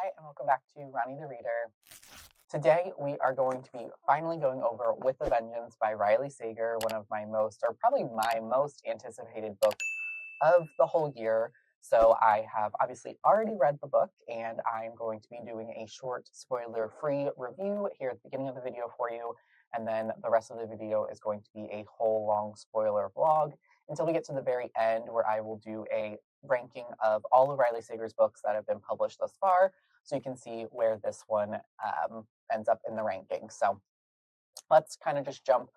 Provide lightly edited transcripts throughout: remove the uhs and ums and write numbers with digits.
Hi, and welcome back to Ronnie the Reader. Today, we are going to be finally going over With a Vengeance by Riley Sager, one of my most, or probably my most anticipated book of the whole year. So I have obviously already read the book, and I'm going to be doing a short spoiler-free review here at the beginning of the video for you, and then the rest of the video is going to be a whole long spoiler vlog until we get to the very end, where I will do a ranking of all of Riley Sager's books that have been published thus far, so you can see where this one ends up in the ranking. So let's kind of just jump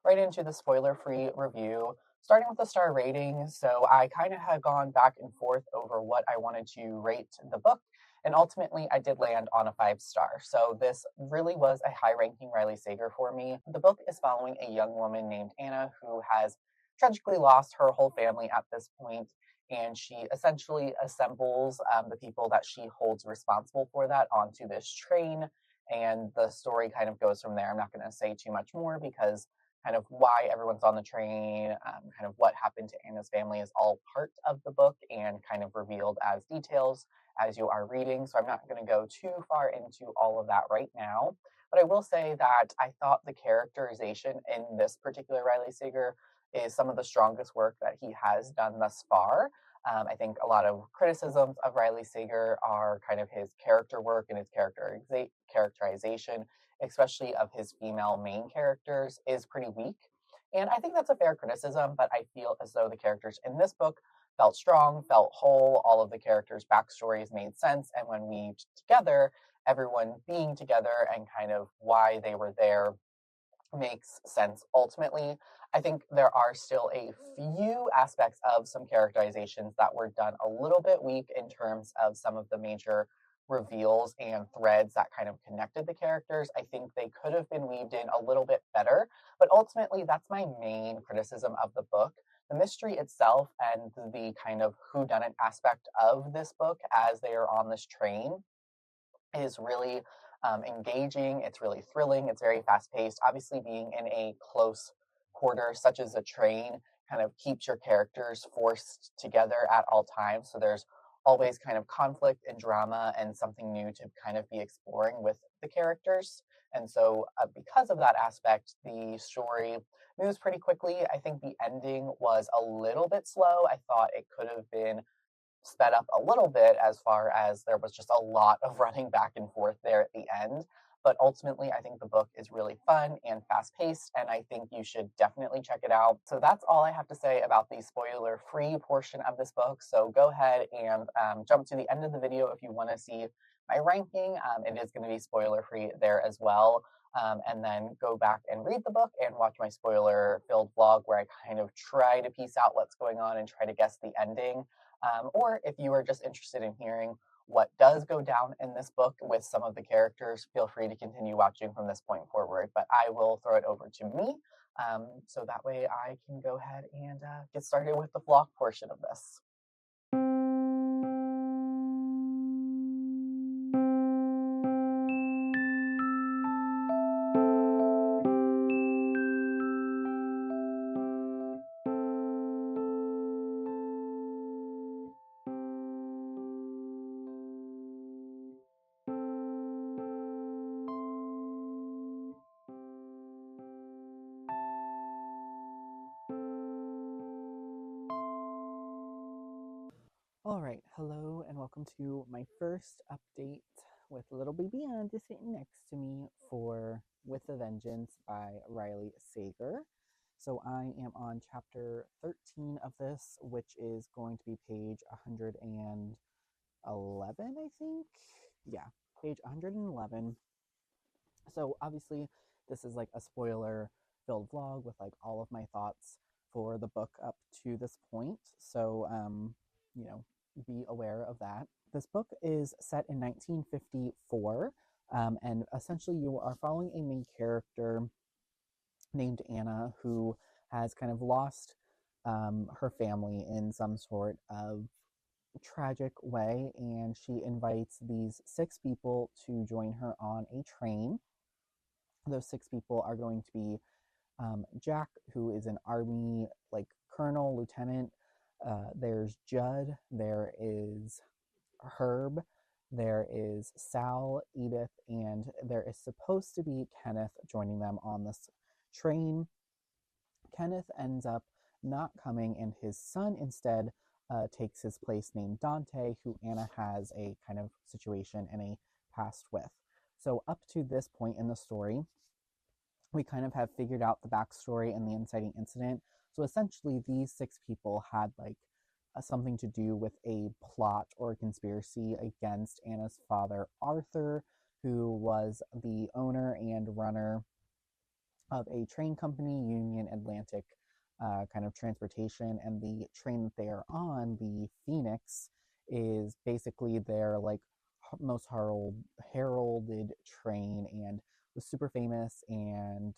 right into the spoiler-free review, starting with the star rating. So I kind of had gone back and forth over what I wanted to rate the book, and ultimately I did land on a 5-star. So this really was a high-ranking Riley Sager for me. The book is following a young woman named Anna who has tragically lost her whole family at this point, and she essentially assembles the people that she holds responsible for that onto this train, and the story kind of goes from there. I'm not going to say too much more because kind of why everyone's on the train, kind of what happened to Anna's family is all part of the book and kind of revealed as details as you are reading. So I'm not going to go too far into all of that right now. But I will say that I thought the characterization in this particular Riley Sager is some of the strongest work that he has done thus far. I think a lot of criticisms of Riley Sager are kind of his character work and his characterization, especially of his female main characters, is pretty weak. And I think that's a fair criticism, but I feel as though the characters in this book felt strong, felt whole. All of the characters' backstories made sense, and when weaved together, everyone being together and kind of why they were there makes sense ultimately. I think there are still a few aspects of some characterizations that were done a little bit weak in terms of some of the major reveals and threads that kind of connected the characters. I think they could have been weaved in a little bit better, but ultimately that's my main criticism of the book. The mystery itself and the kind of whodunit aspect of this book as they are on this train is really engaging. It's really thrilling. It's very fast paced. Obviously, being in a close quarter, such as a train, kind of keeps your characters forced together at all times. So there's always kind of conflict and drama and something new to kind of be exploring with the characters. And so, because of that aspect, the story moves pretty quickly. I think the ending was a little bit slow. I thought it could have been sped up a little bit, as far as there was just a lot of running back and forth there at the end. But ultimately, I think the book is really fun and fast paced, and I think you should definitely check it out. So that's all I have to say about the spoiler free portion of this book. So go ahead and jump to the end of the video if you want to see my ranking. It is going to be spoiler free there as well. And then go back and read the book and watch my spoiler filled vlog where I kind of try to piece out what's going on and try to guess the ending. Or if you are just interested in hearing what does go down in this book with some of the characters, feel free to continue watching from this point forward. But I will throw it over to me, so that way I can go ahead and get started with the vlog portion of this. All right, hello and welcome to my first update with little baby Anna sitting next to me for With a Vengeance by Riley Sager. So I am on chapter 13 of this, which is going to be page 111, I think? Yeah, page 111. So obviously this is like a spoiler filled vlog with like all of my thoughts for the book up to this point. So, you know, be aware of that. This book is set in 1954, and essentially you are following a main character named Anna who has kind of lost her family in some sort of tragic way, and she invites these 6 people to join her on a train. Those 6 people are going to be Jack, who is an army like colonel, lieutenant. There's Judd. There is Herb. There is Sal, Edith, and there is supposed to be Kenneth joining them on this train. Kenneth ends up not coming, and his son instead takes his place, named Dante, who Anna has a kind of situation and a past with. So, up to this point in the story, we kind of have figured out the backstory and the inciting incident. So, essentially, these 6 people had like something to do with a plot or a conspiracy against Anna's father, Arthur, who was the owner and runner of a train company, Union Atlantic kind of transportation, and the train that they are on, the Phoenix, is basically their like most heralded train and was super famous and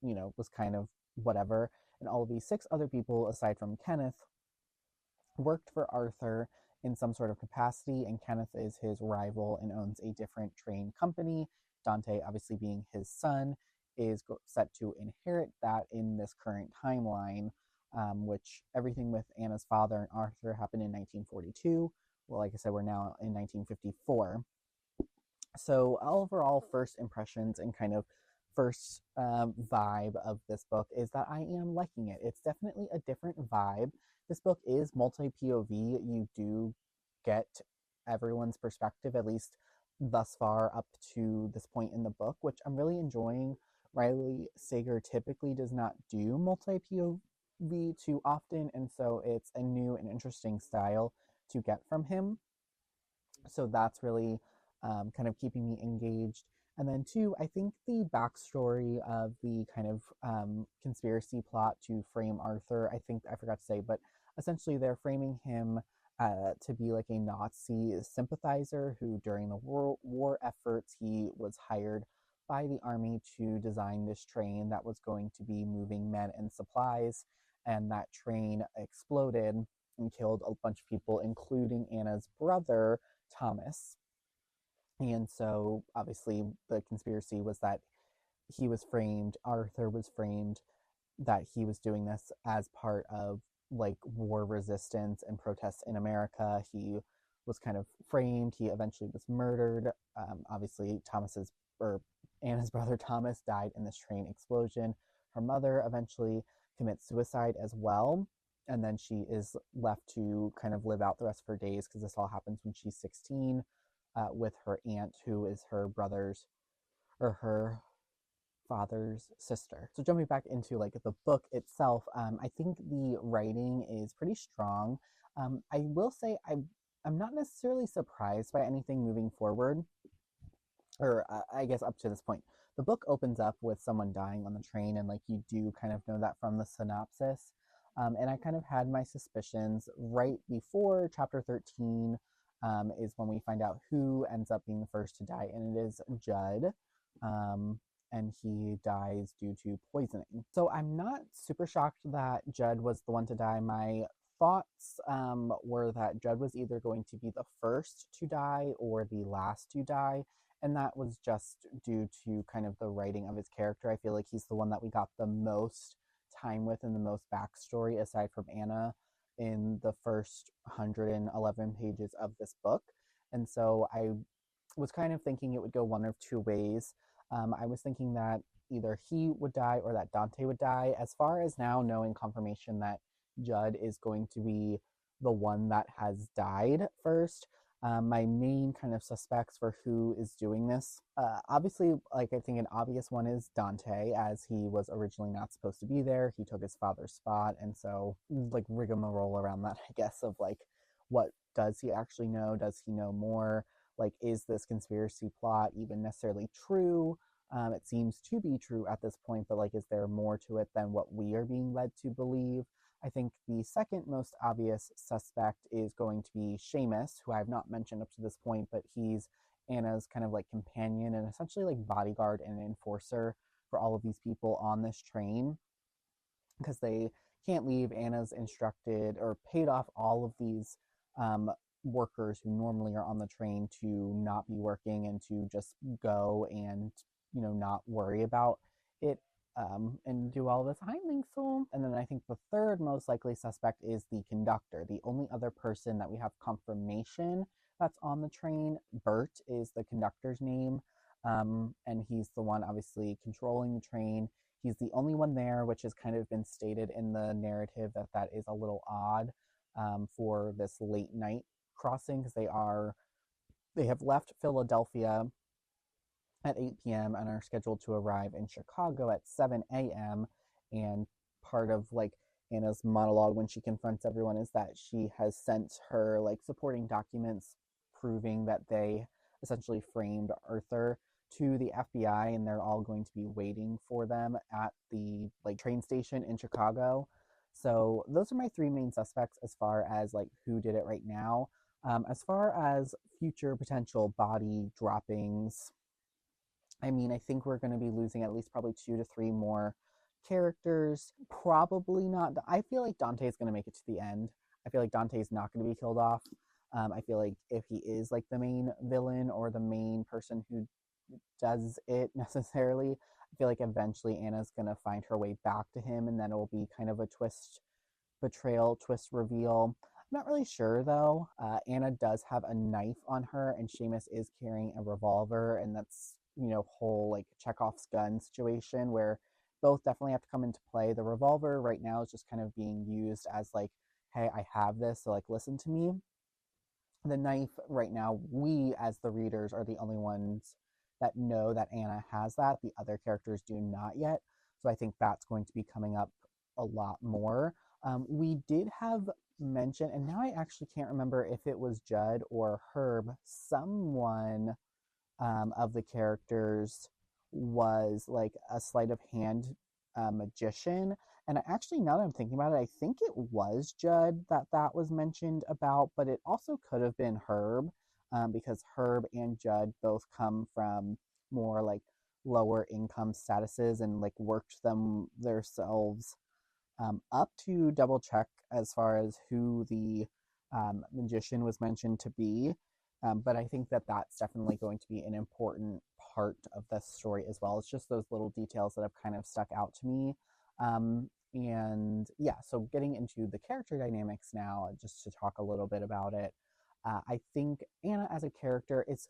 was kind of whatever. And all of these 6 other people, aside from Kenneth, worked for Arthur in some sort of capacity, and Kenneth is his rival and owns a different train company. Dante, obviously being his son, is set to inherit that in this current timeline, which everything with Anna's father and Arthur happened in 1942. Well, like I said, we're now in 1954. So, overall, first impressions and kind of first vibe of this book is that I am liking it. It's definitely a different vibe. This book is multi POV. You do get everyone's perspective, at least thus far up to this point in the book, which I'm really enjoying. Riley Sager typically does not do multi POV too often, and so it's a new and interesting style to get from him. So that's really kind of keeping me engaged. And then, two, I think the backstory of the kind of conspiracy plot to frame Arthur, I think I forgot to say, but essentially they're framing him to be like a Nazi sympathizer who, during the war efforts, he was hired by the army to design this train that was going to be moving men and supplies. And that train exploded and killed a bunch of people, including Anna's brother, Thomas. And so, obviously, the conspiracy was that he was framed, Arthur was framed, that he was doing this as part of like war resistance and protests in America. He was kind of framed. He eventually was murdered. Obviously, Anna's brother Thomas died in this train explosion. Her mother eventually commits suicide as well. And then she is left to kind of live out the rest of her days, because this all happens when she's 16, with her aunt, who is her brother's or her father's sister. So, jumping back into like the book itself, I think the writing is pretty strong. I will say I'm not necessarily surprised by anything moving forward, or I guess up to this point. The book opens up with someone dying on the train, and like you do kind of know that from the synopsis. And I kind of had my suspicions right before chapter 13, is when we find out who ends up being the first to die, and it is Judd. And he dies due to poisoning. So I'm not super shocked that Judd was the one to die. My thoughts were that Judd was either going to be the first to die or the last to die. And that was just due to kind of the writing of his character. I feel like he's the one that we got the most time with and the most backstory, aside from Anna, in the first 111 pages of this book. And so I was kind of thinking it would go one of two ways. I was thinking that either he would die or that Dante would die. As far as now knowing confirmation that Judd is going to be the one that has died first, my main kind of suspects for who is doing this, obviously, like I think an obvious one is Dante, as he was originally not supposed to be there. He took his father's spot, and so like rigmarole around that, I guess, of like, what does he actually know? Does he know more? Like, is this conspiracy plot even necessarily true? It seems to be true at this point, but like, is there more to it than what we are being led to believe? I think the second most obvious suspect is going to be Seamus, who I have not mentioned up to this point, but he's Anna's kind of like companion and essentially like bodyguard and enforcer for all of these people on this train, because they can't leave. Anna's instructed or paid off all of these workers who normally are on the train to not be working and to just go and not worry about it, and do all this Heimling film. And then I think the third most likely suspect is the conductor, the only other person that we have confirmation that's on the train. Bert is the conductor's name, and he's the one obviously controlling the train. He's the only one there, which has kind of been stated in the narrative that that is a little odd for this late night crossing, because they have left Philadelphia at 8 p.m. and are scheduled to arrive in Chicago at 7 a.m. And part of like Anna's monologue when she confronts everyone is that she has sent her like supporting documents proving that they essentially framed Arthur to the FBI, and they're all going to be waiting for them at the like train station in Chicago. So those are my three main suspects as far as like who did it right now. As far as future potential body droppings, I mean, I think we're going to be losing at least probably 2 to 3 more characters. Probably not. I feel like Dante is going to make it to the end. I feel like Dante is not going to be killed off. I feel like if he is like the main villain or the main person who does it necessarily, I feel like eventually Anna's going to find her way back to him, and then it will be kind of a betrayal, twist reveal. I'm not really sure though. Anna does have a knife on her, and Seamus is carrying a revolver, and that's, you know, whole like Chekhov's gun situation where both definitely have to come into play. The revolver right now is just kind of being used as like, hey, I have this, so like listen to me. The knife right now, we as the readers are the only ones that know that Anna has that. The other characters do not yet. So I think that's going to be coming up a lot more. We did have mention, and now I actually can't remember if it was Judd or Herb, someone of the characters was like a sleight of hand magician. And actually, now that I'm thinking about it, I think it was Judd that was mentioned about, but it also could have been Herb, because Herb and Judd both come from more like lower income statuses and like worked them themselves up to double check as far as who the magician was mentioned to be. But I think that that's definitely going to be an important part of the story as well. It's just those little details that have kind of stuck out to me. And yeah, so getting into the character dynamics now, just to talk a little bit about it. I think Anna as a character is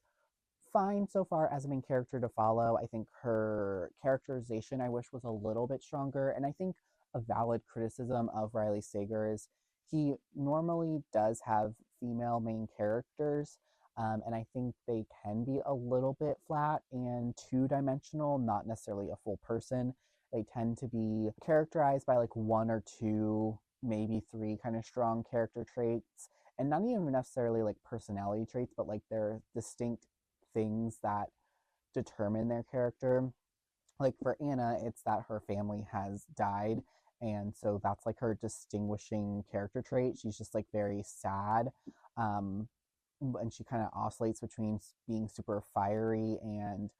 fine so far as a main character to follow. I think her characterization I wish was a little bit stronger. And I think a valid criticism of Riley Sager is he normally does have female main characters. And I think they can be a little bit flat and two-dimensional, not necessarily a full person. They tend to be characterized by like 1 or 2, maybe 3 kind of strong character traits, and not even necessarily like personality traits, but like their distinct things that determine their character. Like for Anna, it's that her family has died, and so that's like her distinguishing character trait. She's just like very sad. And she kind of oscillates between being super fiery and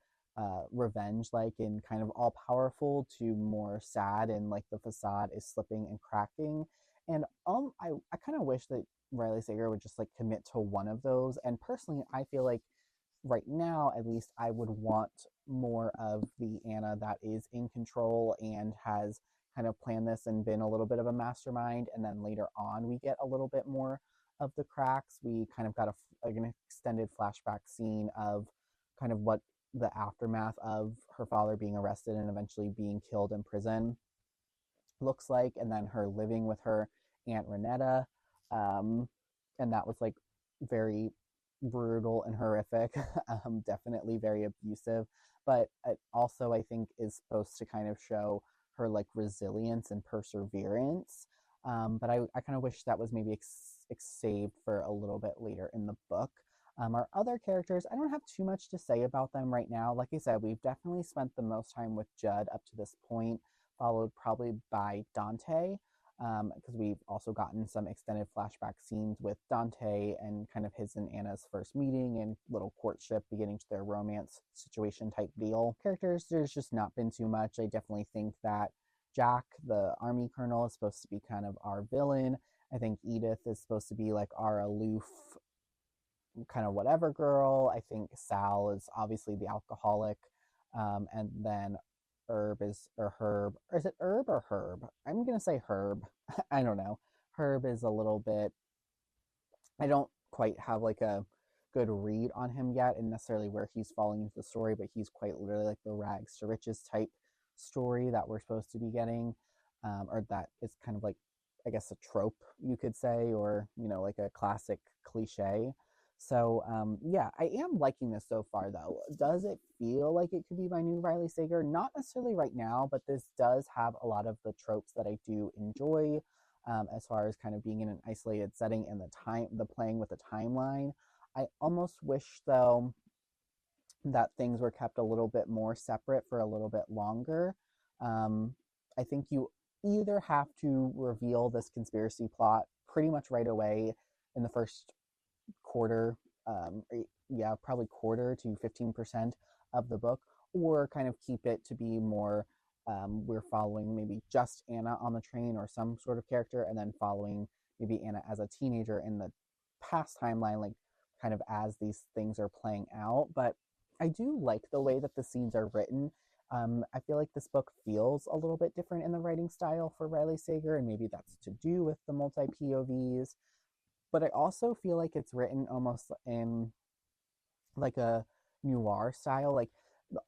revenge like and kind of all powerful to more sad, and like the facade is slipping and cracking. And I kind of wish that Riley Sager would just like commit to one of those. And personally, I feel like right now, at least, I would want more of the Anna that is in control and has kind of planned this and been a little bit of a mastermind. And then later on, we get a little bit more of the cracks. We kind of got an extended flashback scene of kind of what the aftermath of her father being arrested and eventually being killed in prison looks like, and then her living with her Aunt Renetta. And that was like very brutal and horrific, definitely very abusive. But it also, I think, is supposed to kind of show her like resilience and perseverance. But I kind of wish that was maybe saved for a little bit later in the book. Our other characters, I don't have too much to say about them right now. Like I said, we've definitely spent the most time with Judd up to this point, followed probably by Dante, because we've also gotten some extended flashback scenes with Dante and kind of his and Anna's first meeting and little courtship beginning to their romance situation type deal. Characters, there's just not been too much. I definitely think that Jack, the army colonel, is supposed to be kind of our villain. I think Edith is supposed to be like our aloof, kind of whatever girl. I think Sal is obviously the alcoholic. And then Herb is, or Herb, or is it Herb or Herb? I'm going to say Herb. I don't know. Herb is a little bit, I don't quite have like a good read on him yet, and necessarily where he's falling into the story, but he's quite literally like the rags to riches type story that we're supposed to be getting, or that is kind of like, I guess, a trope, you could say, or, you know, like a classic cliche. So, yeah, I am liking this so far, though. Does it feel like it could be my new Riley Sager? Not necessarily right now, but this does have a lot of the tropes that I do enjoy, as far as kind of being in an isolated setting and the playing with the timeline. I almost wish, though, that things were kept a little bit more separate for a little bit longer. I think you either have to reveal this conspiracy plot pretty much right away in the first quarter, yeah, probably quarter to 15% of the book, or kind of keep it to be more, we're following maybe just Anna on the train or some sort of character, and then following maybe Anna as a teenager in the past timeline, like kind of as these things are playing out. But I do like the way that the scenes are written. I feel like this book feels a little bit different in the writing style for Riley Sager, and maybe that's to do with the multi POVs. But I also feel like it's written almost in like a noir style. Like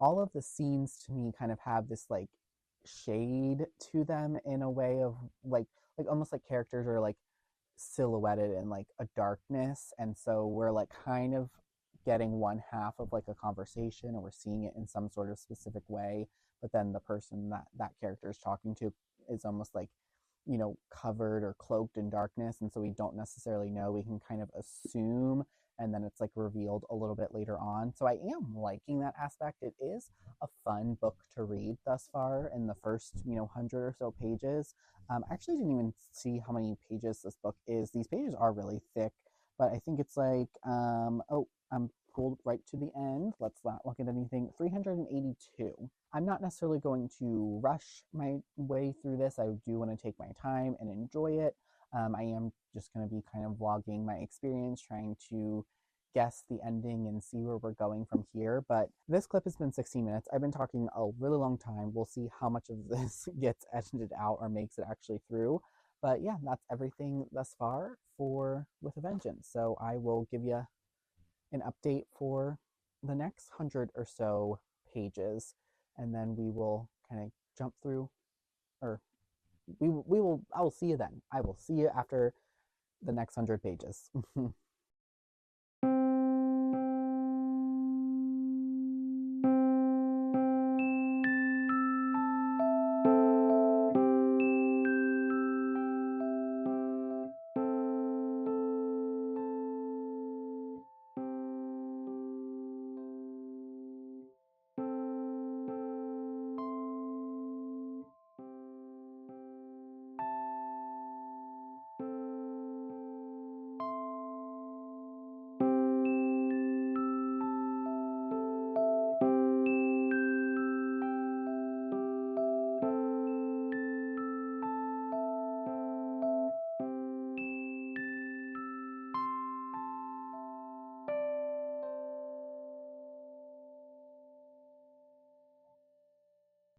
all of the scenes to me kind of have this like shade to them in a way of like almost like characters are like silhouetted in like a darkness, and so we're like kind of getting one half of like a conversation, or we're seeing it in some sort of specific way, but then the person that character is talking to is almost like, you know, covered or cloaked in darkness, and so we don't necessarily know. We can kind of assume, and then it's like revealed a little bit later on. So I am liking that aspect. It is a fun book to read thus far in the first, you know, 100 or so pages. I actually didn't even see how many pages this book is. These pages are really thick, but I think it's like, oh, I'm pulled right to the end. Let's not look at anything. 382. I'm not necessarily going to rush my way through this. I do want to take my time and enjoy it. I am just going to be kind of vlogging my experience, trying to guess the ending and see where we're going from here. But this clip has been 16 minutes. I've been talking a really long time. We'll see how much of this gets edited out or makes it actually through. But yeah, that's everything thus far for With a Vengeance. So I will give you an update for the next 100 or so pages, and then we will kind of jump through, or I will see you then. I will see you after the next 100 pages.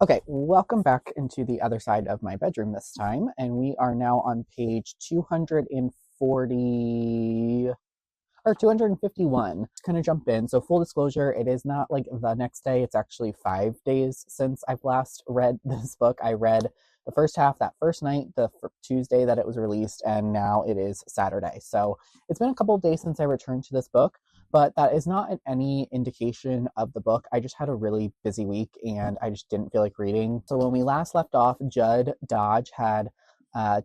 Okay, welcome back into the other side of my bedroom this time, and we are now on page 240 or 251. Just kind of jump in. So full disclosure, it is not like the next day. It's actually 5 days since I've last read this book. I read the first half that first night, the Tuesday that it was released, and now it is Saturday. So it's been a couple of days since I returned to this book, but that is not any indication of the book. I just had a really busy week and I just didn't feel like reading. So when we last left off, Judd Dodge had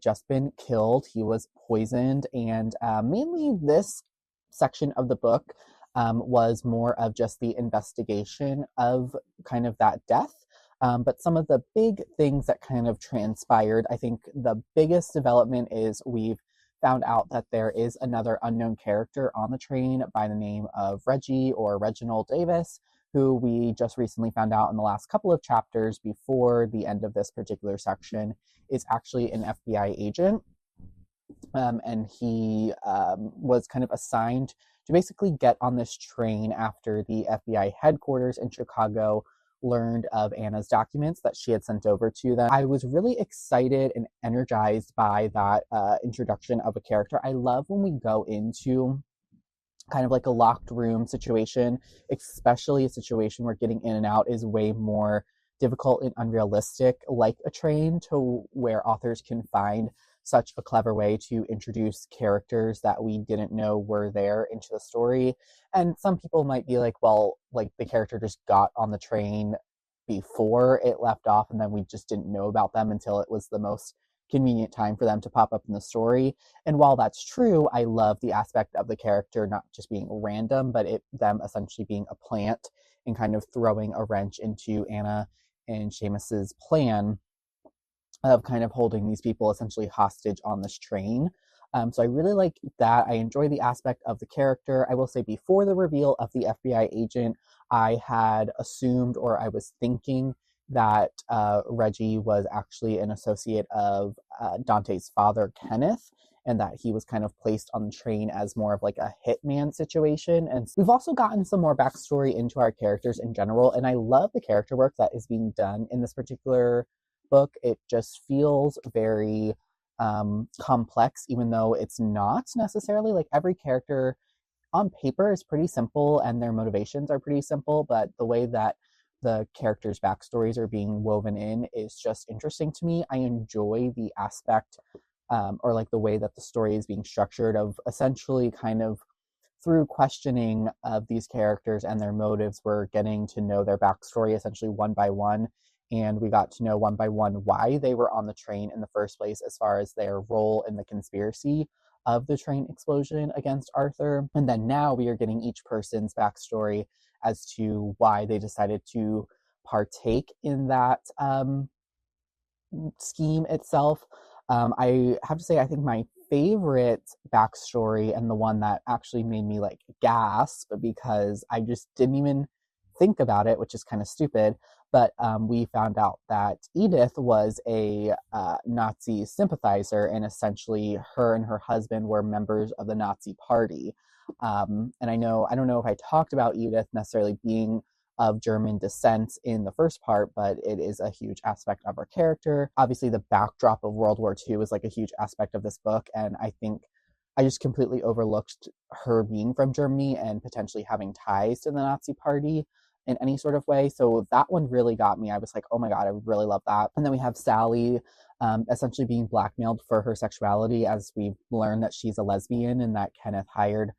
just been killed. He was poisoned, and mainly this section of the book was more of just the investigation of kind of that death. But some of the big things that kind of transpired, I think the biggest development is we've found out that there is another unknown character on the train by the name of Reggie, or Reginald Davis, who we just recently found out in the last couple of chapters before the end of this particular section is actually an FBI agent. And he was kind of assigned to basically get on this train after the FBI headquarters in Chicago learned of Anna's documents that she had sent over to them. I was really excited and energized by that introduction of a character. I love when we go into kind of like a locked room situation, especially a situation where getting in and out is way more difficult and unrealistic, like a train, to where authors can find such a clever way to introduce characters that we didn't know were there into the story. And some people might be like, well, like the character just got on the train before it left off, and then we just didn't know about them until it was the most convenient time for them to pop up in the story. And while that's true, I love the aspect of the character not just being random, but them essentially being a plant and kind of throwing a wrench into Anna and Seamus's plan of kind of holding these people essentially hostage on this train. So I really like that. I enjoy the aspect of the character. I will say before the reveal of the FBI agent, I had assumed, or I was thinking, that Reggie was actually an associate of Dante's father, Kenneth, and that he was kind of placed on the train as more of like a hitman situation. And we've also gotten some more backstory into our characters in general, and I love the character work that is being done in this particular book. It just feels very complex, even though it's not necessarily. Like, every character on paper is pretty simple and their motivations are pretty simple, but the way that the characters' backstories are being woven in is just interesting to me. I enjoy the aspect, or like the way that the story is being structured, of essentially kind of through questioning of these characters and their motives, we're getting to know their backstory essentially one by one. And we got to know one by one why they were on the train in the first place, as far as their role in the conspiracy of the train explosion against Arthur. And then now we are getting each person's backstory as to why they decided to partake in that scheme itself. I have to say, I think my favorite backstory, and the one that actually made me like gasp because I just didn't even think about it, which is kind of stupid, but we found out that Edith was a Nazi sympathizer, and essentially her and her husband were members of the Nazi party. And I don't know if I talked about Edith necessarily being of German descent in the first part, but it is a huge aspect of her character. Obviously, the backdrop of World War II is like a huge aspect of this book, and I think I just completely overlooked her being from Germany and potentially having ties to the Nazi party in any sort of way. So that one really got me. I was like, oh my God, I really love that. And then we have Sally essentially being blackmailed for her sexuality, as we've learned that she's a lesbian and that Kenneth hired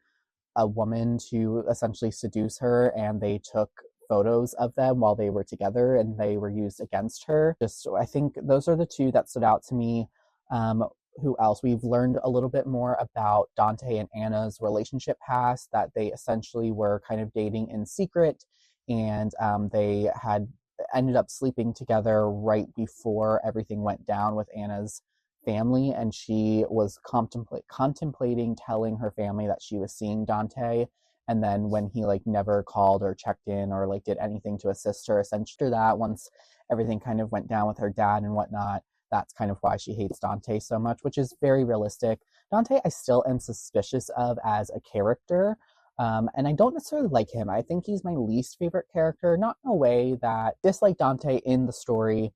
a woman to essentially seduce her, and they took photos of them while they were together and they were used against her. Just, I think those are the two that stood out to me. Who else? We've learned a little bit more about Dante and Anna's relationship past, that they essentially were kind of dating in secret, and they had ended up sleeping together right before everything went down with Anna's family, and she was contemplating telling her family that she was seeing Dante. And then when he like never called or checked in or like did anything to assist her, essentially that once everything kind of went down with her dad and whatnot, that's kind of why she hates Dante so much, which is very realistic. Dante, I still am suspicious of as a character. And I don't necessarily like him. I think he's my least favorite character, not in a way that dislike Dante in the story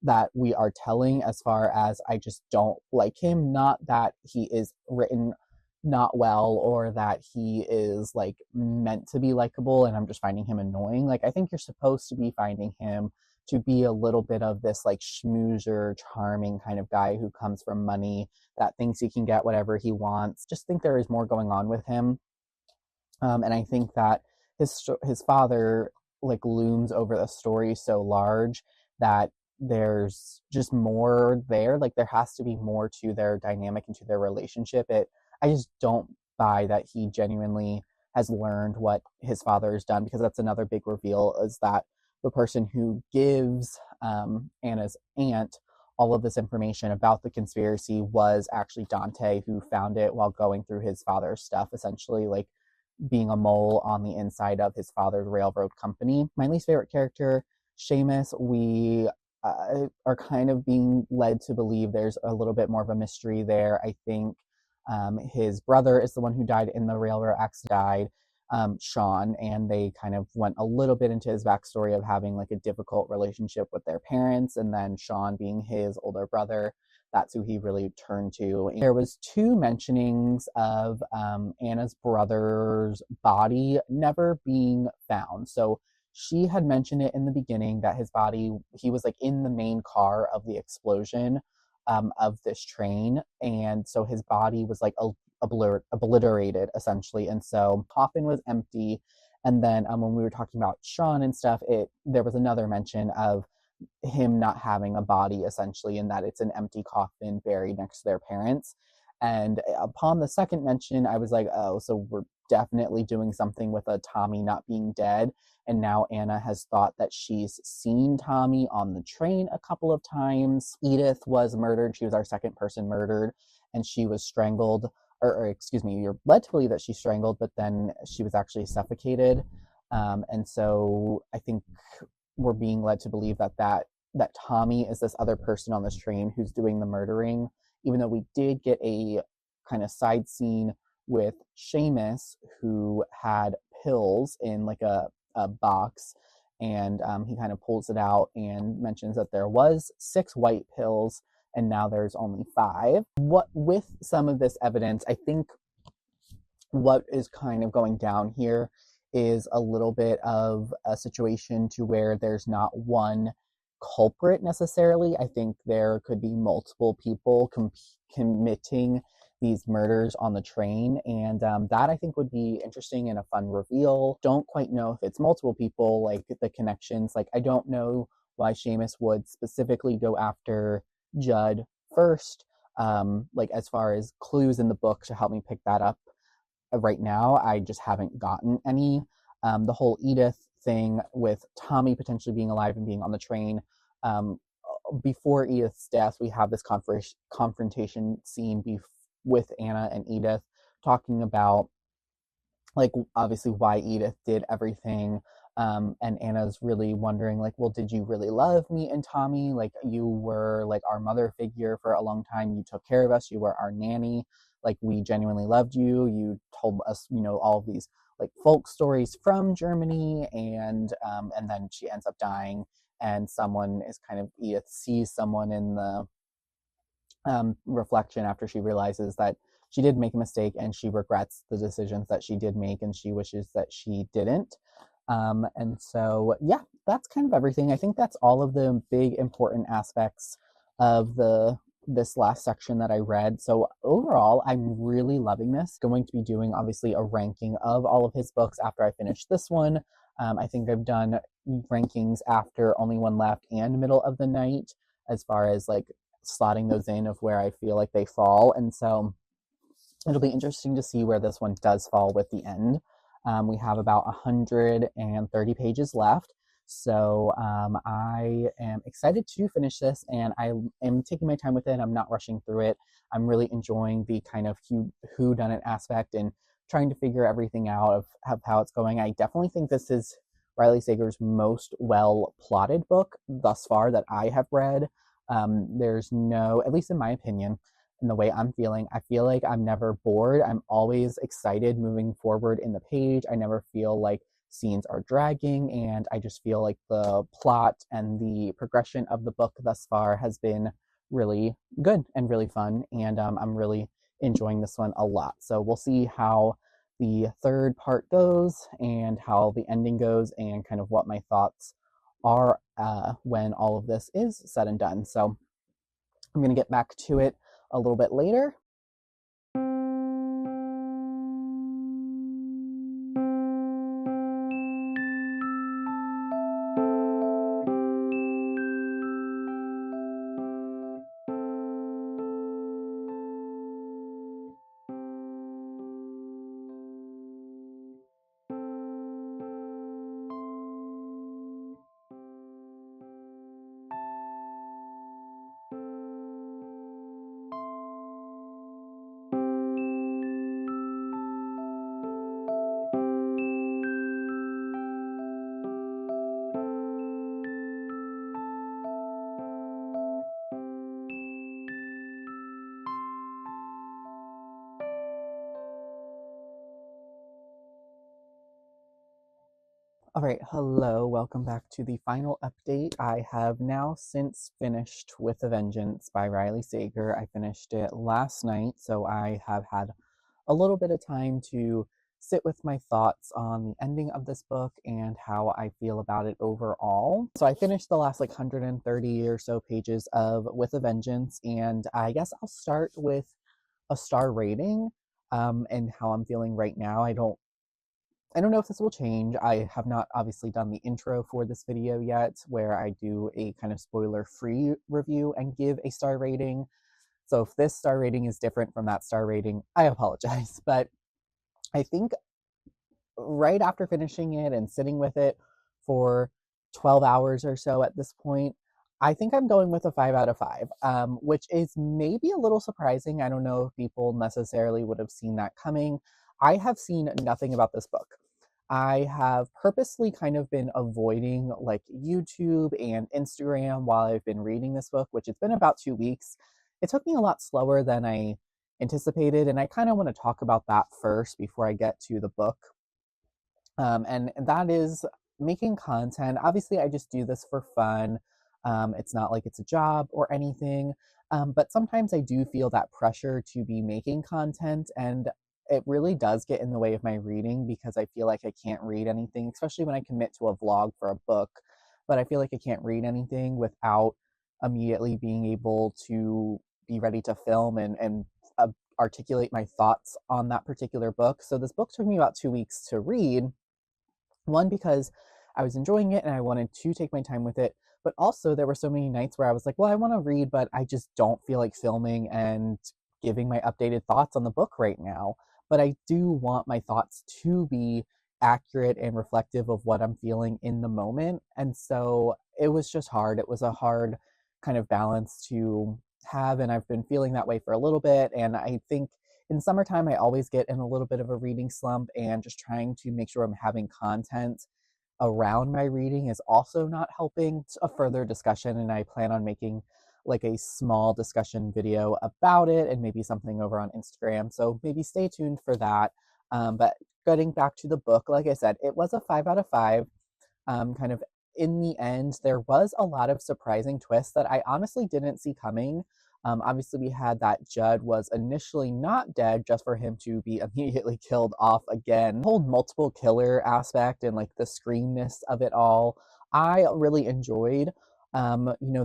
that we are telling, as far as I just don't like him. Not that he is written not well or that he is like meant to be likable and I'm just finding him annoying. Like, I think you're supposed to be finding him to be a little bit of this like schmoozer, charming kind of guy who comes from money, that thinks he can get whatever he wants. Just think there is more going on with him. And I think that his father like looms over the story so large that there's just more there. Like, there has to be more to their dynamic and to their relationship. I just don't buy that he genuinely has learned what his father has done, because that's another big reveal, is that the person who gives Anna's aunt all of this information about the conspiracy was actually Dante, who found it while going through his father's stuff, essentially like being a mole on the inside of his father's railroad company. My least favorite character, Seamus, we are kind of being led to believe there's a little bit more of a mystery there. I think his brother is the one who died in the railroad accident, Sean, and they kind of went a little bit into his backstory of having like a difficult relationship with their parents, and then Sean being his older brother, that's who he really turned to. And there was 2 mentionings of Anna's brother's body never being found. So she had mentioned it in the beginning that his body, he was like in the main car of the explosion of this train, and so his body was like obliterated essentially, and so coffin was empty. And then when we were talking about Sean and stuff, there was another mention of him not having a body essentially, and that it's an empty coffin buried next to their parents. And upon the second mention, I was like, oh, so we're definitely doing something with a Tommy not being dead. And now Anna has thought that she's seen Tommy on the train a couple of times. Edith was murdered. She was our second person murdered, and she was strangled, or excuse me, you're led to believe that she's strangled, but then she was actually suffocated. And so I think we're being led to believe that Tommy is this other person on this train who's doing the murdering, even though we did get a kind of side scene with Seamus, who had pills in like a box, and he kind of pulls it out and mentions that there was 6 white pills and now there's only 5. What with some of this evidence, I think what is kind of going down here is a little bit of a situation to where there's not one culprit necessarily. I think there could be multiple people committing these murders on the train, and that I think would be interesting and a fun reveal. Don't quite know if it's multiple people, like the connections. Like, I don't know why Seamus would specifically go after Judd first, like as far as clues in the book to help me pick that up. Right now, I just haven't gotten any. The whole Edith thing with Tommy potentially being alive and being on the train. Before Edith's death, we have this confrontation scene with Anna and Edith, talking about, like, obviously why Edith did everything. And Anna's really wondering, like, well, did you really love me and Tommy? Like, you were like our mother figure for a long time. You took care of us. You were our nanny. Like, we genuinely loved you. You told us, all of these like folk stories from Germany, and then she ends up dying, and Edith sees someone in the reflection after she realizes that she did make a mistake, and she regrets the decisions that she did make, and she wishes that she didn't. And so, yeah, that's kind of everything. I think that's all of the big important aspects of this last section that I read. So overall, I'm really loving this. Going to be doing obviously a ranking of all of his books after I finish this one. I think I've done rankings after Only One Left and Middle of the Night, as far as like slotting those in of where I feel like they fall. And so it'll be interesting to see where this one does fall with the end. We have about 130 pages left. So I am excited to finish this, and I am taking my time with it. I'm not rushing through it. I'm really enjoying the kind of whodunit aspect and trying to figure everything out of how it's going. I definitely think this is Riley Sager's most well-plotted book thus far that I have read. There's no, at least in my opinion, in the way I'm feeling, I feel like I'm never bored. I'm always excited moving forward in the page. I never feel like scenes are dragging, and I just feel like the plot and the progression of the book thus far has been really good and really fun, and I'm really enjoying this one a lot. So we'll see how the third part goes and how the ending goes, and kind of what my thoughts are when all of this is said and done. So I'm going to get back to it a little bit later. Alright, hello, welcome back to the final update. I have now since finished With a Vengeance by Riley Sager. I finished it last night, so I have had a little bit of time to sit with my thoughts on the ending of this book and how I feel about it overall. So I finished the last 130 or so pages of With a Vengeance, and I guess I'll start with a star rating and how I'm feeling right now. I don't know if this will change. I have not obviously done the intro for this video yet, where I do a kind of spoiler-free review and give a star rating. So if this star rating is different from that star rating, I apologize. But I think right after finishing it and sitting with it for 12 hours or so at this point, I think I'm going with a 5 out of 5, which is maybe a little surprising. I don't know if people necessarily would have seen that coming. I have seen nothing about this book. I have purposely kind of been avoiding YouTube and Instagram while I've been reading this book, which it's been about 2 weeks. It took me a lot slower than I anticipated, and I kind of want to talk about that first before I get to the book. And that is making content. Obviously, I just do this for fun. It's not like it's a job or anything. But sometimes I do feel that pressure to be making content, and it really does get in the way of my reading because I feel like I can't read anything, especially when I commit to a vlog for a book. But I feel like I can't read anything without immediately being able to be ready to film and articulate my thoughts on that particular book. So this book took me about 2 weeks to read. One, because I was enjoying it and I wanted to take my time with it, but also there were so many nights where I was like, well, I want to read, but I just don't feel like filming and giving my updated thoughts on the book right now. But I do want my thoughts to be accurate and reflective of what I'm feeling in the moment. And so it was just hard. It was a hard kind of balance to have, and I've been feeling that way for a little bit. And I think in summertime, I always get in a little bit of a reading slump, and just trying to make sure I'm having content around my reading is also not helping. It's a further discussion, and I plan on making like a small discussion video about it and maybe something over on Instagram. So maybe stay tuned for that. But getting back to the book, like I said, it was a 5 out of 5. Kind of in the end, there was a lot of surprising twists that I honestly didn't see coming. Obviously, we had that Judd was initially not dead just for him to be immediately killed off again. The whole multiple killer aspect and the screamness of it all, I really enjoyed.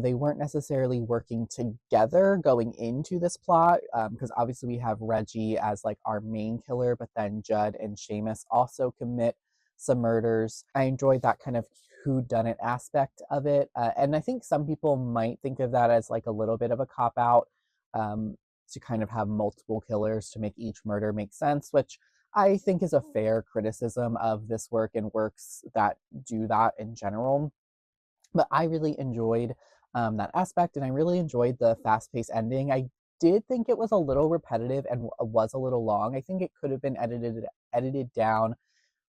They weren't necessarily working together going into this plot, because obviously we have Reggie as our main killer, but then Judd and Seamus also commit some murders. I enjoyed that kind of whodunit aspect of it, and I think some people might think of that as a little bit of a cop out, to kind of have multiple killers to make each murder make sense, which I think is a fair criticism of this work and works that do that in general. But I really enjoyed that aspect, and I really enjoyed the fast-paced ending. I did think it was a little repetitive and was a little long. I think it could have been edited down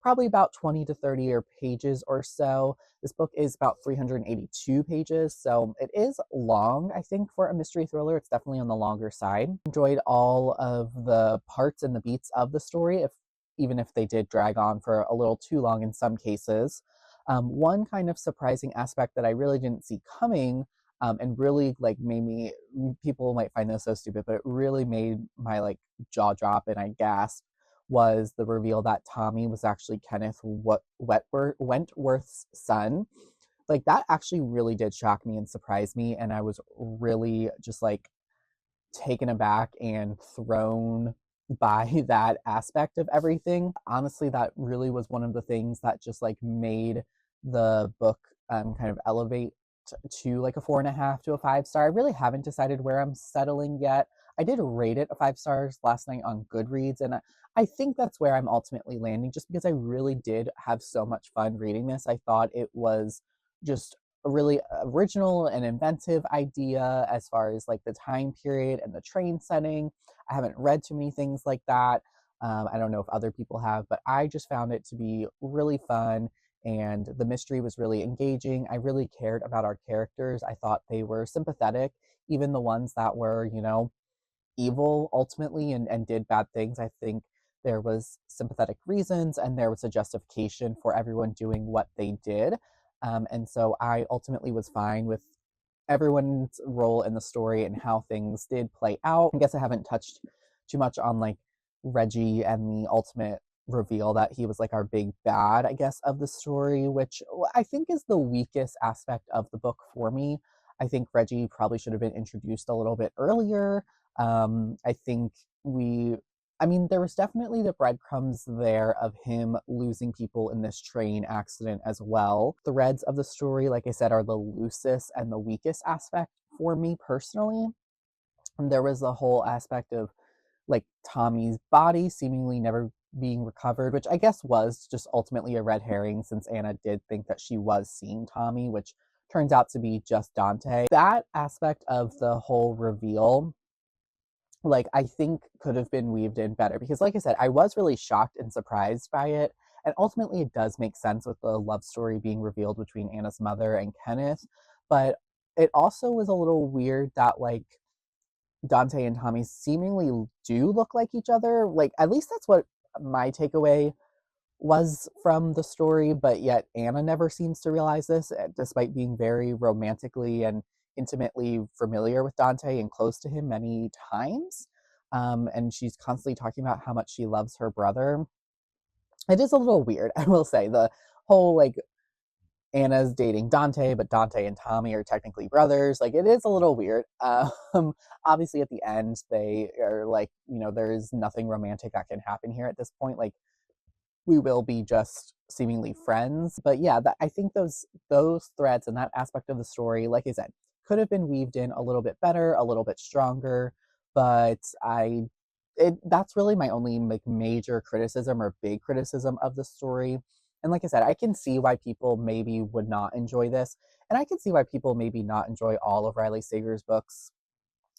probably about 20 to 30 pages or so. This book is about 382 pages, so it is long, I think, for a mystery thriller. It's definitely on the longer side. Enjoyed all of the parts and the beats of the story, even if they did drag on for a little too long in some cases. One kind of surprising aspect that I really didn't see coming, and really made me, people might find this so stupid, but it really made my jaw drop and I gasped, was the reveal that Tommy was actually Kenneth Wentworth's son. That actually really did shock me and surprise me, and I was really just taken aback and thrown by that aspect of everything. Honestly, that really was one of the things that just made the book kind of elevate to a 4.5 to a 5 star. I really haven't decided where I'm settling yet. I did rate it a 5 stars last night on Goodreads, and I think that's where I'm ultimately landing, just because I really did have so much fun reading this. I thought it was just a really original and inventive idea as far as the time period and the train setting. I haven't read too many things like that. I don't know if other people have, but I just found it to be really fun, and the mystery was really engaging. I really cared about our characters. I thought they were sympathetic, even the ones that were, evil ultimately and did bad things. I think there was sympathetic reasons and there was a justification for everyone doing what they did. And so I ultimately was fine with everyone's role in the story and how things did play out. I guess I haven't touched too much on like Reggie and the ultimate reveal that he was like our big bad, I guess, of the story, which I think is the weakest aspect of the book for me. I think Reggie probably should have been introduced a little bit earlier. I think there was definitely the breadcrumbs there of him losing people in this train accident as well. The threads of the story, like I said, are the loosest and the weakest aspect for me personally. And there was the whole aspect of like Tommy's body seemingly never being recovered, which I guess was just ultimately a red herring since Anna did think that she was seeing Tommy, which turns out to be just Dante. That aspect of the whole reveal, like, I think could have been weaved in better because, like I said, I was really shocked and surprised by it. And ultimately, it does make sense with the love story being revealed between Anna's mother and Kenneth. But it also was a little weird that, like, Dante and Tommy seemingly do look like each other. Like, at least that's what my takeaway was from the story, but yet Anna never seems to realize this, despite being very romantically and intimately familiar with Dante and close to him many times. And she's constantly talking about how much she loves her brother. It is a little weird, I will say. The whole, like, Anna's dating Dante, but Dante and Tommy are technically brothers. Like, it is a little weird. Obviously, at the end, they are like, there's nothing romantic that can happen here at this point. Like, we will be just seemingly friends. But yeah, I think those threads and that aspect of the story, like I said, could have been weaved in a little bit better, a little bit stronger. But that's really my only like major criticism or big criticism of the story. And like I said, I can see why people maybe would not enjoy this. And I can see why people maybe not enjoy all of Riley Sager's books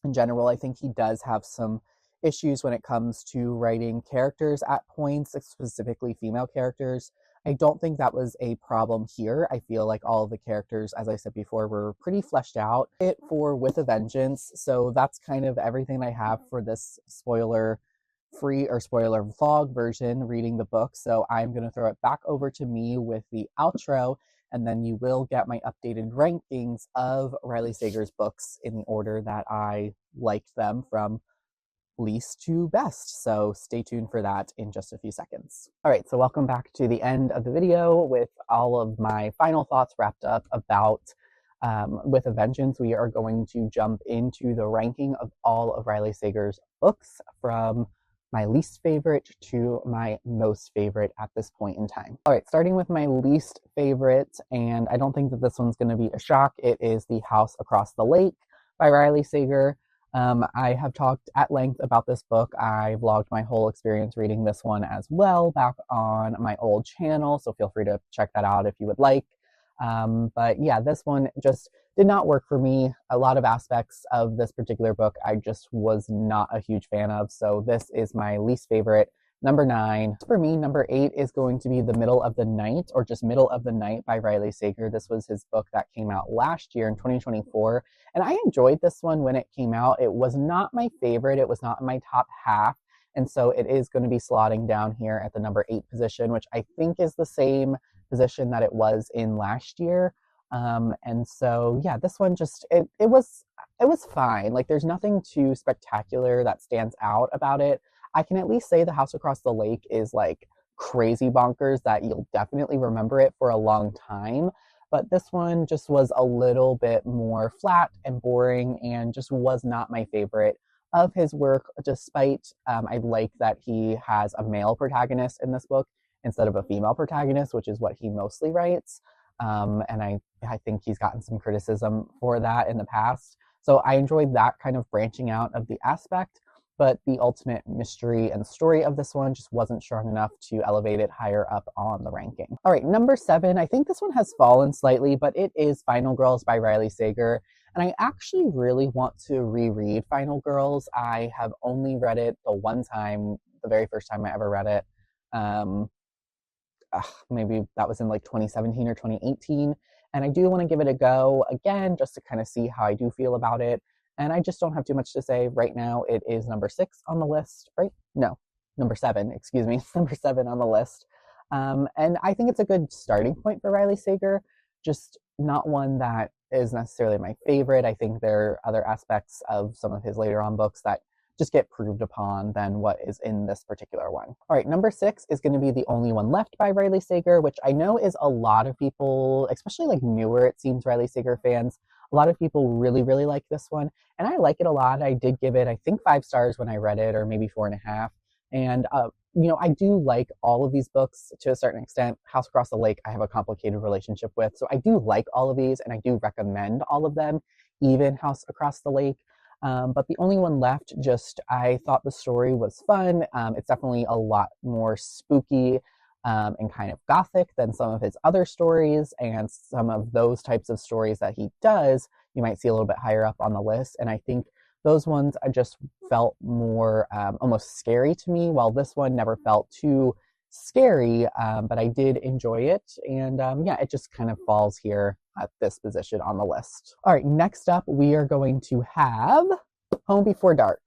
in general. I think he does have some issues when it comes to writing characters at points, specifically female characters. I don't think that was a problem here. I feel like all of the characters, as I said before, were pretty fleshed out. For With a Vengeance, so that's kind of everything I have for this spoiler-free or spoiler vlog version, reading the book. So I'm going to throw it back over to me with the outro, and then you will get my updated rankings of Riley Sager's books in the order that I liked them from least to best. So stay tuned for that in just a few seconds. All right, so welcome back to the end of the video with all of my final thoughts wrapped up about With a Vengeance. We are going to jump into the ranking of all of Riley Sager's books from my least favorite to my most favorite at this point in time. All right, starting with my least favorite, and I don't think that this one's going to be a shock, it is The House Across the Lake by Riley Sager. I have talked at length about this book. I vlogged my whole experience reading this one as well back on my old channel, so feel free to check that out if you would like. But yeah, this one just did not work for me. A lot of aspects of this particular book I just was not a huge fan of, so this is my least favorite. Number 9. For me, number 8 is going to be The Middle of the Night, or just Middle of the Night by Riley Sager. This was his book that came out last year in 2024, and I enjoyed this one when it came out. It was not my favorite. It was not in my top half, and so it is going to be slotting down here at the number 8 position, which I think is the same position that it was in last year. And so, yeah, this one just, it was fine. Like, there's nothing too spectacular that stands out about it. I can at least say The House Across the Lake is like crazy bonkers that you'll definitely remember it for a long time. But this one just was a little bit more flat and boring and just was not my favorite of his work, despite I like that he has a male protagonist in this book instead of a female protagonist, which is what he mostly writes. And I think he's gotten some criticism for that in the past. So I enjoyed that kind of branching out of the aspect. But the ultimate mystery and story of this one just wasn't strong enough to elevate it higher up on the ranking. All right, number 7, I think this one has fallen slightly, but it is Final Girls by Riley Sager. And I actually really want to reread Final Girls. I have only read it the one time, the very first time I ever read it. Maybe that was in like 2017 or 2018. And I do want to give it a go again, just to kind of see how I do feel about it. And I just don't have too much to say right now. It is number 6 on the list, right? No, number seven, excuse me, number seven on the list. And I think it's a good starting point for Riley Sager, just not one that is necessarily my favorite. I think there are other aspects of some of his later on books that just get proved upon than what is in this particular one. All right, number six is going to be The Only One Left by Riley Sager, which I know is a lot of people, especially like newer, it seems, Riley Sager fans. A lot of people really, really like this one, and I like it a lot. I did give it, I think, 5 stars when I read it, or maybe 4.5. And I do like all of these books to a certain extent. House Across the Lake, I have a complicated relationship with, so I do like all of these, and I do recommend all of them, even House Across the Lake. But The Only One Left, I thought the story was fun. It's definitely a lot more spooky and kind of gothic than some of his other stories, and some of those types of stories that he does, you might see a little bit higher up on the list. And I think those ones I just felt more almost scary to me, while this one never felt too scary, but I did enjoy it. And it just kind of falls here at this position on the list. All right, next up we are going to have Home Before Dark.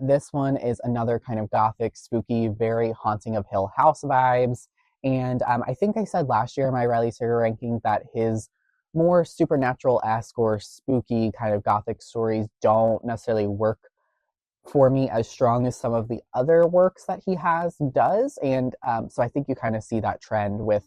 This one is another kind of gothic, spooky, very Haunting of Hill House vibes. And I think I said last year in my Riley Sager ranking that his more supernatural-esque or spooky kind of gothic stories don't necessarily work for me as strong as some of the other works that he has does. And so I think you kind of see that trend with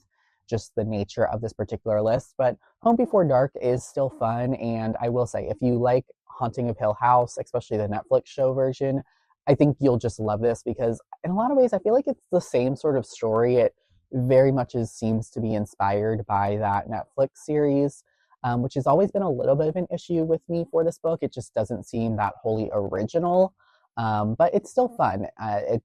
just the nature of this particular list. But Home Before Dark is still fun, and I will say, if you like Haunting of Hill House, especially the Netflix show version, I think you'll just love this, because in a lot of ways I feel like it's the same sort of story. It very much seems to be inspired by that Netflix series, which has always been a little bit of an issue with me for this book. It just doesn't seem that wholly original, but it's still fun. I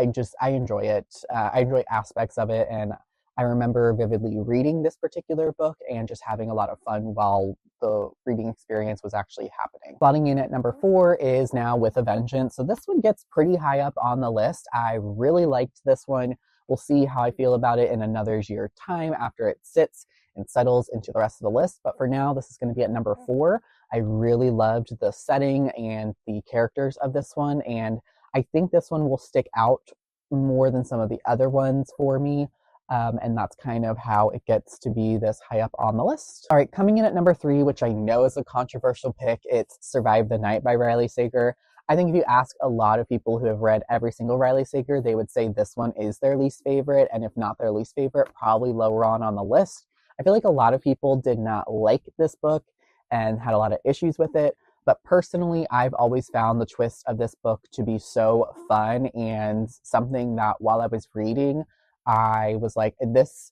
enjoy it. I enjoy aspects of it, and I remember vividly reading this particular book and just having a lot of fun while the reading experience was actually happening. Slotting in at number 4 is Now with a Vengeance. So this one gets pretty high up on the list. I really liked this one. We'll see how I feel about it in another year's time after it sits and settles into the rest of the list. But for now, this is going to be at number 4. I really loved the setting and the characters of this one, and I think this one will stick out more than some of the other ones for me. And that's kind of how it gets to be this high up on the list. All right, coming in at number 3, which I know is a controversial pick, it's Survive the Night by Riley Sager. I think if you ask a lot of people who have read every single Riley Sager, they would say this one is their least favorite, and if not their least favorite, probably lower on the list. I feel like a lot of people did not like this book and had a lot of issues with it, but personally, I've always found the twist of this book to be so fun, and something that while I was reading, I was like, this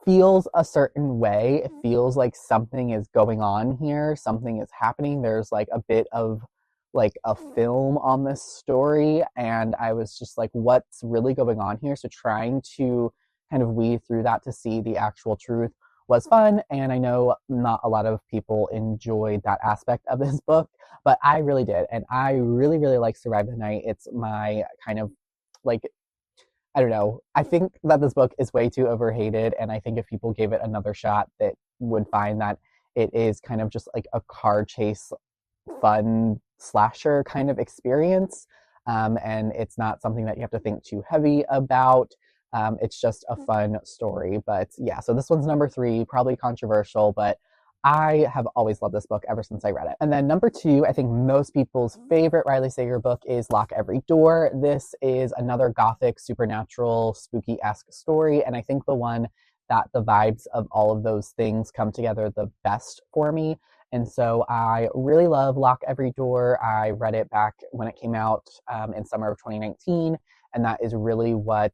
feels a certain way. It feels like something is going on here. Something is happening. There's like a bit of like a film on this story. And I was just like, what's really going on here? So trying to kind of weave through that to see the actual truth was fun. And I know not a lot of people enjoyed that aspect of this book, but I really did. And I really, really like Survive the Night. It's my kind of like, I don't know. I think that this book is way too overhated, and I think if people gave it another shot, that would find that it is kind of just like a car chase, fun slasher kind of experience, and it's not something that you have to think too heavy about. It's just a fun story. But yeah, so this one's number 3, probably controversial, but I have always loved this book ever since I read it. And then number 2, I think most people's favorite Riley Sager book is Lock Every Door. This is another gothic, supernatural, spooky-esque story, and I think the one that the vibes of all of those things come together the best for me. And so I really love Lock Every Door. I read it back when it came out in summer of 2019, and that is really what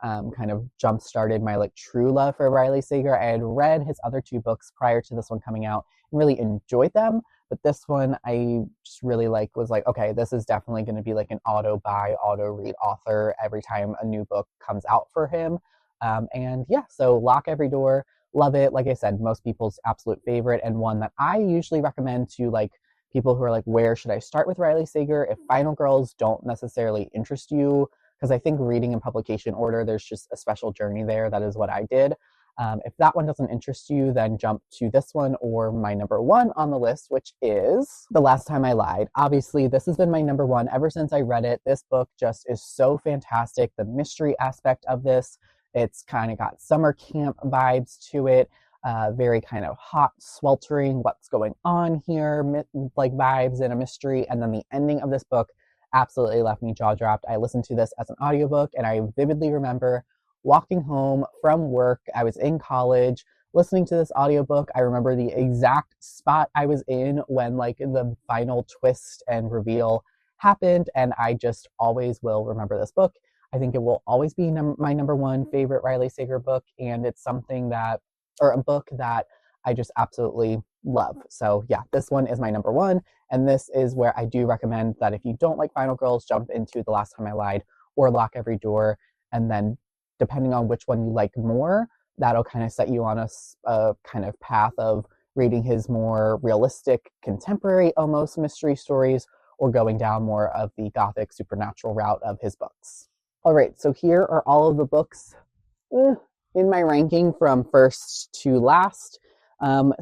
kind of jump-started my like true love for Riley Sager. I had read his other 2 books prior to this one coming out and really enjoyed them, but this one I just really was like, okay, this is definitely going to be like an auto-buy, auto-read author every time a new book comes out for him. And yeah, so Lock Every Door, love it. Like I said, most people's absolute favorite, and one that I usually recommend to like people who are like, where should I start with Riley Sager if Final Girls don't necessarily interest you? Because I think reading in publication order, there's just a special journey there. That is what I did. If that one doesn't interest you, then jump to this one or my number one on the list, which is The Last Time I Lied. Obviously, this has been my number one ever since I read it. This book just is so fantastic. The mystery aspect of this, it's kind of got summer camp vibes to it. Very kind of hot, sweltering, what's going on here, like vibes and a mystery. And then the ending of this book absolutely left me jaw dropped. I listened to this as an audiobook, and I vividly remember walking home from work. I was in college listening to this audiobook. I remember the exact spot I was in when like the final twist and reveal happened, and I just always will remember this book. I think it will always be my number one favorite Riley Sager book, and it's a book that I just absolutely love. So yeah, this one is my number one, and this is where I do recommend that if you don't like Final Girls, jump into The Last Time I Lied or Lock Every Door, and then depending on which one you like more, that'll kind of set you on a kind of path of reading his more realistic, contemporary, almost mystery stories, or going down more of the gothic supernatural route of his books. All right, so here are all of the books in my ranking from first to last.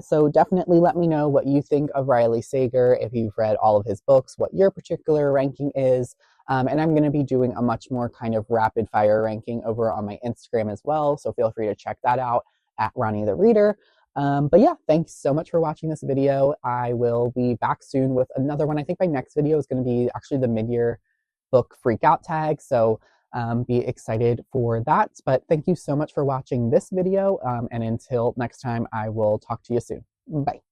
So definitely let me know what you think of Riley Sager, if you've read all of his books, what your particular ranking is. And I'm going to be doing a much more kind of rapid fire ranking over on my Instagram as well. So feel free to check that out at Ronnie the Reader. But yeah, thanks so much for watching this video. I will be back soon with another one. I think my next video is going to be actually the mid-year book freakout tag. So be excited for that. But thank you so much for watching this video. And until next time, I will talk to you soon. Bye.